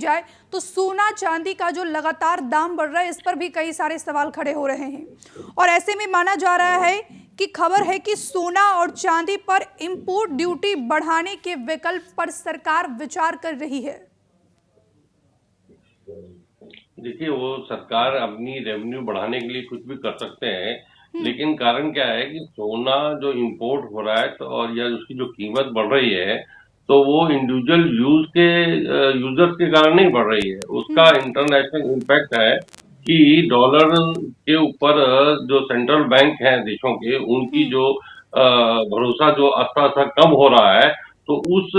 जाए तो सोना चांदी का जो लगातार दाम बढ़ रहा है, इस पर भी कई सारे सवाल खड़े हो रहे हैं। और ऐसे में माना जा रहा है कि खबर है कि सोना और चांदी पर इंपोर्ट ड्यूटी बढ़ाने के विकल्प पर सरकार विचार कर रही है। देखिए, वो सरकार अपनी रेवेन्यू बढ़ाने के लिए कुछ भी कर सकते हैं, लेकिन कारण क्या है कि सोना जो इंपोर्ट हो रहा है तो और या उसकी जो कीमत बढ़ रही है, तो वो इंडिविजुअल यूजर्स के कारण नहीं बढ़ रही है। उसका इंटरनेशनल इम्पैक्ट है कि डॉलर के ऊपर जो सेंट्रल बैंक हैं देशों के, उनकी जो भरोसा जो आस्था कम हो रहा है, तो उस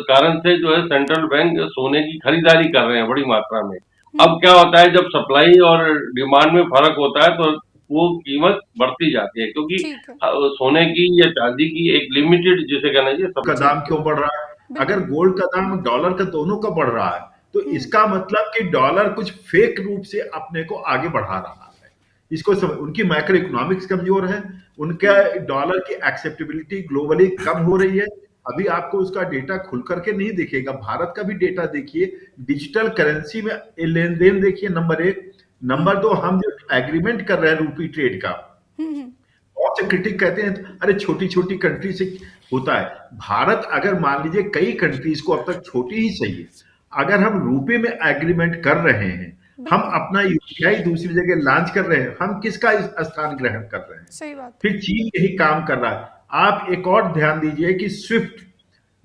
कारण से जो है सेंट्रल बैंक सोने की खरीदारी कर रहे हैं बड़ी मात्रा में। अब क्या होता है, जब सप्लाई और डिमांड में फर्क होता है तो वो कीमत बढ़ती जाती है, क्योंकि ठीक है। सोने की या चांदी की एक लिमिटेड, जिसे कहना चाहिए, का दाम क्यों बढ़ रहा है? अगर बिल्कुल। गोल्ड का दाम डॉलर का दोनों का बढ़ रहा है तो इसका मतलब कि डॉलर कुछ फेक रूप से अपने को आगे बढ़ा रहा है। इसको उनकी मैक्रो इकोनॉमिक्स कमजोर है, उनका डॉलर की एक्सेप्टेबिलिटी ग्लोबली कम हो रही है। अभी आपको उसका डेटा खुल करके नहीं दिखेगा। भारत का भी डेटा देखिए, डिजिटल करेंसी में लेन देन देखिए, नंबर 1। नंबर 2, हम जो एग्रीमेंट कर रहे हैं रूपी ट्रेड का, बहुत से क्रिटिक कहते हैं अरे छोटी छोटी कंट्री से होता है। भारत अगर मान लीजिए कई कंट्रीज को अब तक छोटी ही सही है, अगर हम रुपए में एग्रीमेंट कर रहे हैं, हम अपना यूपीआई दूसरी जगह लॉन्च कर रहे हैं, हम किसका स्थान ग्रहण कर रहे हैं? सही बात। फिर चीन यही काम कर रहा है। आप एक और ध्यान दीजिए कि स्विफ्ट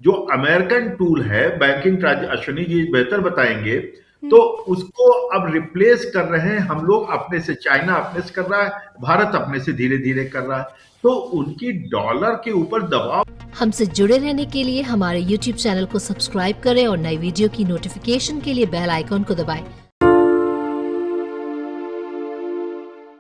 जो अमेरिकन टूल है बैंकिंग, अश्विनी जी बेहतर बताएंगे, तो उसको अब रिप्लेस कर रहे हैं हम लोग अपने से। चाइना अपने से कर रहा है, भारत अपने से धीरे धीरे कर रहा है। तो उनकी डॉलर के ऊपर दबाव। हमसे जुड़े रहने के लिए हमारे YouTube चैनल को सब्सक्राइब करें और नई वीडियो की नोटिफिकेशन के लिए बेल आइकॉन को दबाएं।